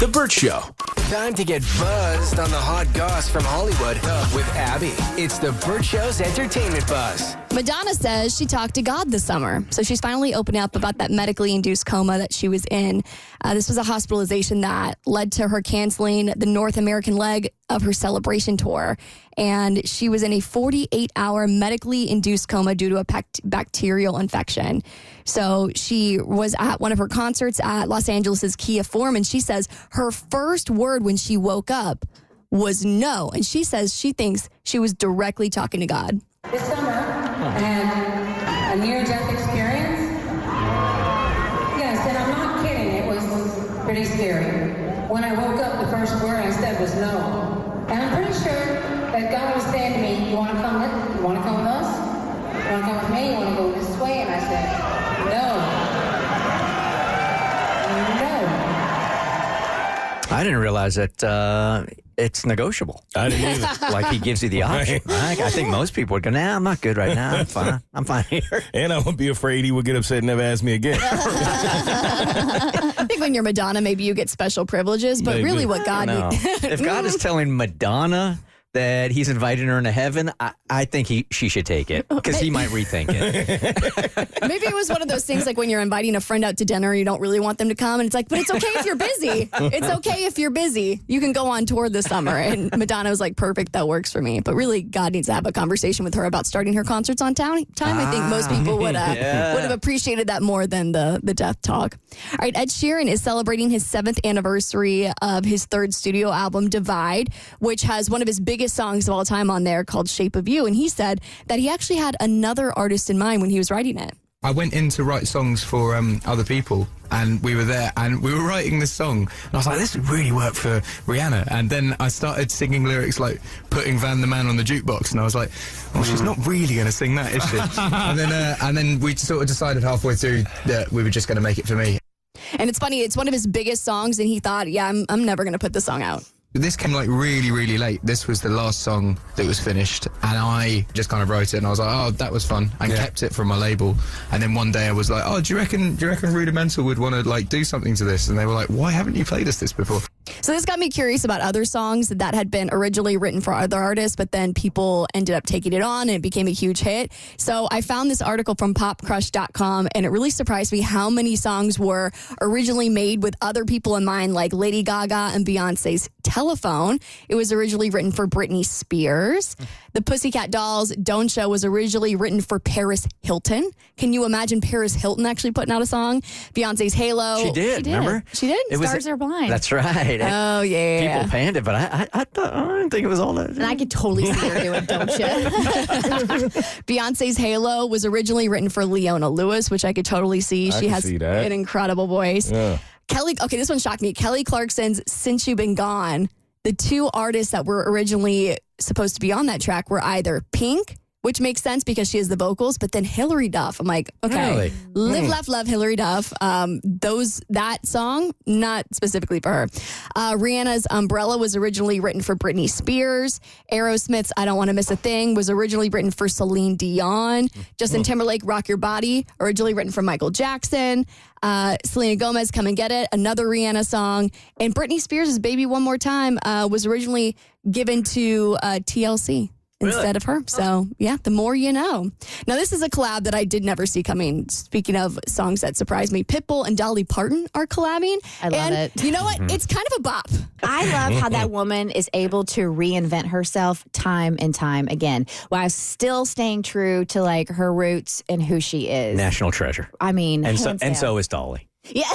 The Bert Show. Time to get buzzed on the hot goss from Hollywood with Abby. It's the Bert Show's entertainment buzz. Madonna says she talked to God this summer. So she's finally opening up about that medically induced coma that she was in. This was a hospitalization that led to her canceling the North American leg of her celebration tour. And she was in a 48-hour medically induced coma due to a bacterial infection. So she was at one of her concerts at Los Angeles' Kia Forum, and she says her first word when she woke up was no. And she says she thinks she was directly talking to God. This summer, I had a near-death experience. Yes, and I'm not kidding. It was pretty scary. When I woke up, the first word I said was no. And I'm pretty sure that God was saying to me, you want to come with us? You want to come with me? You want to go this way? And I said, no. I didn't realize that it's negotiable. I didn't either. Like he gives you the option. Right? I think most people would go, nah, I'm not good right now. I'm fine. I'm fine here. And I would be afraid he would get upset and never ask me again. I think when you're Madonna, maybe you get special privileges, but Maybe. really what God No. needs. If God is telling Madonna that he's inviting her into heaven, I think she should take it because he might rethink it. Maybe it was one of those things like when you're inviting a friend out to dinner, you don't really want them to come, and it's like, but it's okay if you're busy. It's okay if you're busy. You can go on tour this summer. And Madonna was like, perfect, that works for me. But really, God needs to have a conversation with her about starting her concerts on time. I think most people would have appreciated that more than the death talk. All right, Ed Sheeran is celebrating his 7th anniversary of his 3rd studio album, Divide, which has one of his biggest songs of all time on there called Shape of You. And he said that he actually had another artist in mind when he was writing it. I went in to write songs for other people, and we were there, and we were writing this song, and I was like, this would really work for Rihanna. And then I started singing lyrics like putting Van the Man on the jukebox, and I was like, well, she's not really going to sing that, is she? and then we sort of decided halfway through that we were just going to make it for me. And it's funny, it's one of his biggest songs, and he thought, yeah, I'm never going to put this song out. This came like really, really late. This was the last song that was finished, and I just kind of wrote it, and I was like, oh, that was fun, and kept it from my label. And then one day I was like, oh, do you reckon Rudimental would want to like do something to this? And they were like, why haven't you played us this before? So this got me curious about other songs that had been originally written for other artists, but then people ended up taking it on and it became a huge hit. So I found this article from popcrush.com, and it really surprised me how many songs were originally made with other people in mind, like Lady Gaga and Beyonce's Telephone. It was originally written for Britney Spears. The Pussycat Dolls' Don't Show was originally written for Paris Hilton. Can you imagine Paris Hilton actually putting out a song? Beyonce's Halo. She did, remember? She did? Stars Are Blind. That's right. Oh, yeah. People panned it, but I didn't think it was all that. And I could totally see her do it, don't you? Beyonce's Halo was originally written for Leona Lewis, which I could totally see. She can has see that. an incredible voice. Yeah. Okay, this one shocked me. Kelly Clarkson's Since You've Been Gone. The 2 artists that were originally supposed to be on that track were either Pink, which makes sense because she has the vocals, but then Hilary Duff. I'm like, okay, Really? Live, Laugh, Love, Hilary Duff. That song, not specifically for her. Rihanna's Umbrella was originally written for Britney Spears. Aerosmith's I Don't Want to Miss a Thing was originally written for Celine Dion. Justin Timberlake, Rock Your Body, originally written for Michael Jackson. Selena Gomez, Come and Get It, another Rihanna song. And Britney Spears' Baby One More Time was originally given to TLC. Instead of her. So, yeah, the more you know. Now, this is a collab that I did never see coming. Speaking of songs that surprised me, Pitbull and Dolly Parton are collabing. I love and it. You know what? It's kind of a bop. I love how that woman is able to reinvent herself time and time again while still staying true to like her roots and who she is. National treasure. I mean, And hands down. so is Dolly. Yeah.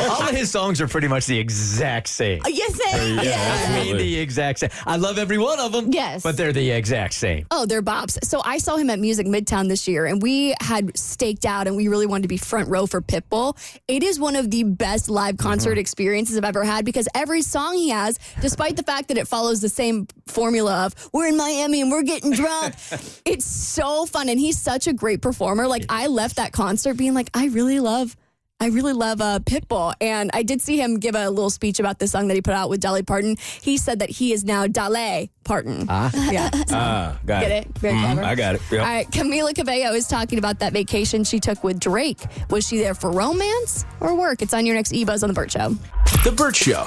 All of his songs are pretty much the exact same. You think? I mean, the exact same. I love every one of them. Yes. But they're the exact same. Oh, they're bops. So I saw him at Music Midtown this year, and we had staked out, and we really wanted to be front row for Pitbull. It is one of the best live concert experiences I've ever had because every song he has, despite the fact that it follows the same formula of we're in Miami and we're getting drunk, it's so fun. And he's such a great performer. Like, I left that concert being like, I really love I really love Pitbull, and I did see him give a little speech about this song that he put out with Dolly Parton. He said that he is now Dolly Parton. Yeah. Got Get it? Very clever. I got it. Yep. All right, Camila Cabello is talking about that vacation she took with Drake. Was she there for romance or work? It's on your next E-Buzz on The Bert Show. The Bert Show.